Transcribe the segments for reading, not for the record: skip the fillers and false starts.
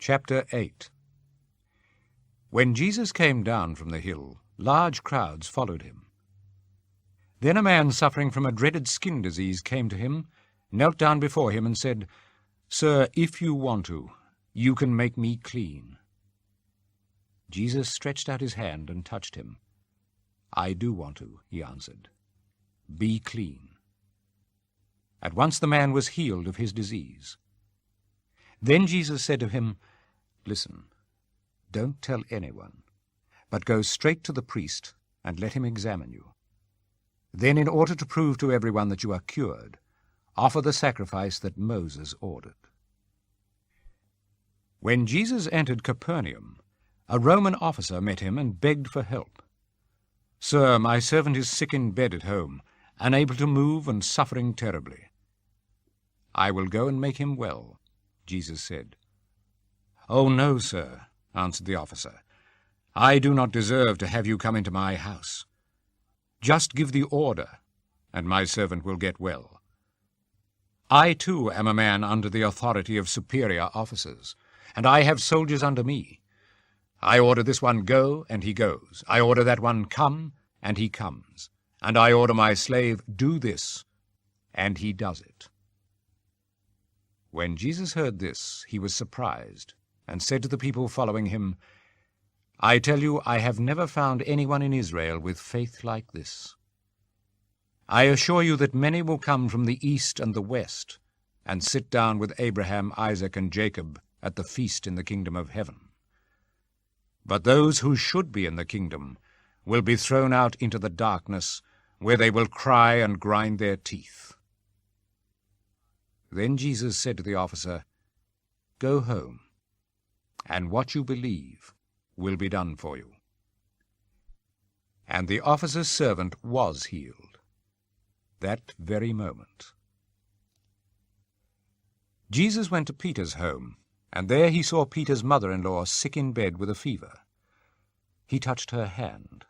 Chapter 8. When Jesus came down from the hill, large crowds followed him. Then a man suffering from a dreaded skin disease came to him, knelt down before him and said, "Sir, if you want to, you can make me clean." Jesus stretched out his hand and touched him. "I do want to," he answered. "Be clean." At once the man was healed of his disease. Then Jesus said to him, "Listen, don't tell anyone, but go straight to the priest and let him examine you. Then, in order to prove to everyone that you are cured, offer the sacrifice that Moses ordered." When Jesus entered Capernaum, a Roman officer met him and begged for help. "Sir, my servant is sick in bed at home, unable to move and suffering terribly." "I will go and make him well," Jesus said. "Oh, no, sir," answered the officer. "I do not deserve to have you come into my house. Just give the order, and my servant will get well. I, too, am a man under the authority of superior officers, and I have soldiers under me. I order this one go, and he goes. I order that one come, and he comes. And I order my slave do this, and he does it." When Jesus heard this, he was surprised, and said to the people following him, "I tell you, I have never found anyone in Israel with faith like this. I assure you that many will come from the east and the west, and sit down with Abraham, Isaac, and Jacob at the feast in the kingdom of heaven. But those who should be in the kingdom will be thrown out into the darkness, where they will cry and grind their teeth." Then Jesus said to the officer, "Go home, and what you believe will be done for you." And the officer's servant was healed that very moment. Jesus went to Peter's home, and there he saw Peter's mother-in-law sick in bed with a fever. He touched her hand.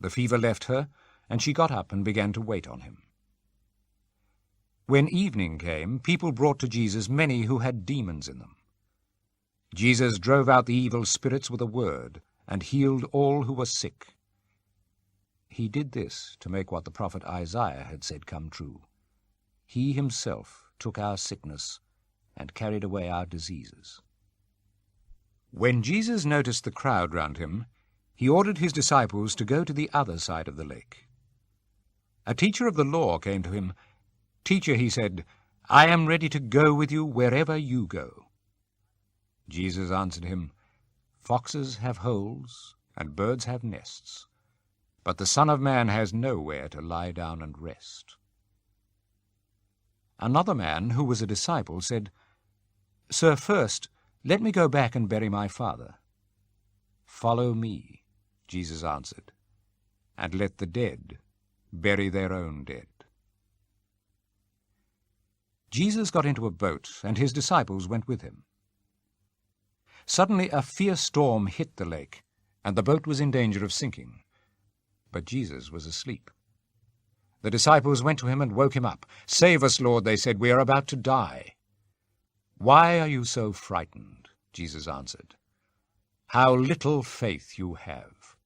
The fever left her, and she got up and began to wait on him. When evening came, people brought to Jesus many who had demons in them. Jesus drove out the evil spirits with a word, and healed all who were sick. He did this to make what the prophet Isaiah had said come true. He himself took our sickness and carried away our diseases. When Jesus noticed the crowd round him, he ordered his disciples to go to the other side of the lake. A teacher of the law came to him. "Teacher," he said, "I am ready to go with you wherever you go." Jesus answered him, "Foxes have holes, and birds have nests, but the Son of Man has nowhere to lie down and rest." Another man, who was a disciple, said, "Sir, first let me go back and bury my father." "Follow me," Jesus answered, "and let the dead bury their own dead." Jesus got into a boat, and his disciples went with him. Suddenly a fierce storm hit the lake, and the boat was in danger of sinking. But Jesus was asleep. The disciples went to him and woke him up. "Save us, Lord," they said, "we are about to die." "Why are you so frightened?" Jesus answered. "How little faith you have."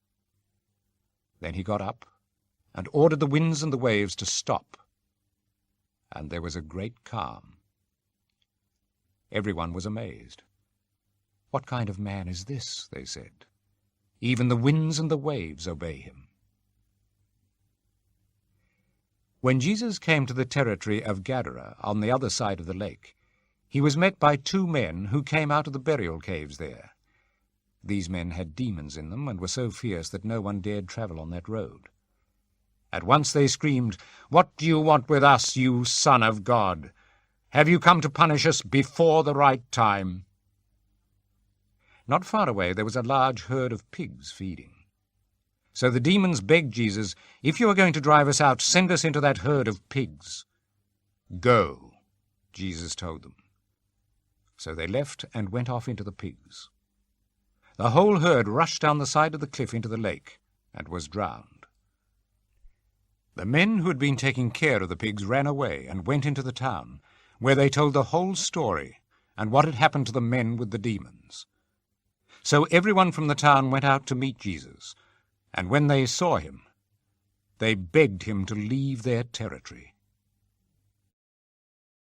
Then he got up and ordered the winds and the waves to stop, and there was a great calm. Everyone was amazed. "What kind of man is this?" they said. "Even the winds and the waves obey him." When Jesus came to the territory of Gadara, on the other side of the lake, he was met by two men who came out of the burial caves there. These men had demons in them, and were so fierce that no one dared travel on that road. At once they screamed, "What do you want with us, you Son of God? Have you come to punish us before the right time?" Not far away there was a large herd of pigs feeding. So the demons begged Jesus, "If you are going to drive us out, send us into that herd of pigs." "Go," Jesus told them. So they left and went off into the pigs. The whole herd rushed down the side of the cliff into the lake and was drowned. The men who had been taking care of the pigs ran away and went into the town, where they told the whole story and what had happened to the men with the demons. So everyone from the town went out to meet Jesus, and when they saw him, they begged him to leave their territory.